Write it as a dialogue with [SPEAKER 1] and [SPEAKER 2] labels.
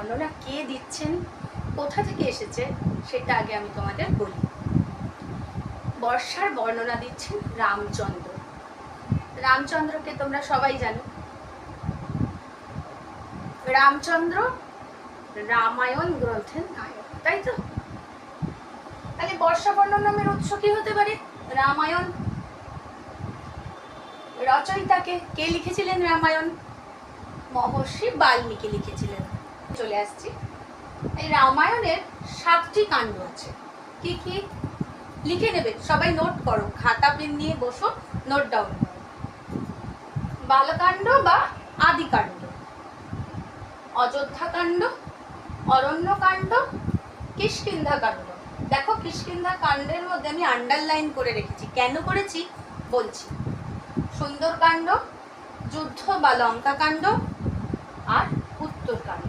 [SPEAKER 1] বর্ণনা কে দিচ্ছেন, কোথা থেকে এসেছে সেটা আগে আমি তোমাদের বলি। বর্ষার বর্ণনা দিচ্ছেন রামচন্দ্র। রামচন্দ্রকে তোমরা সবাই জানো। রামচন্দ্র রামায়ণ গ্রন্থের নায়ক, তাই তো? তাহলে বর্ষা বর্ণনামের উৎস কি হতে পারে? রামায়ণ। রচয়িতাকে কে লিখেছিলেন রামায়ণ? মহর্ষি বাল্মীকি লিখেছিলেন। চলে আসছি। এই রামায়ণের 7টি কাণ্ড আছে। কি কি লিখে নেবে, সবাই নোট করো, খাতা পেন নিয়ে বসো, নোট ডাউন করো। বালকাণ্ড বা আদিকাণ্ড, অযোধ্যাকাণ্ড, অরণ্যকাণ্ড, কিষ্কিন্ধাকাণ্ড। দেখো কিষ্কিন্ধা কাণ্ডের মধ্যে আমি আন্ডারলাইন করে রেখেছি, কেন করেছি বলছি। সুন্দরকাণ্ড, যুদ্ধ বা লঙ্কাকাণ্ড আর উত্তরকাণ্ড।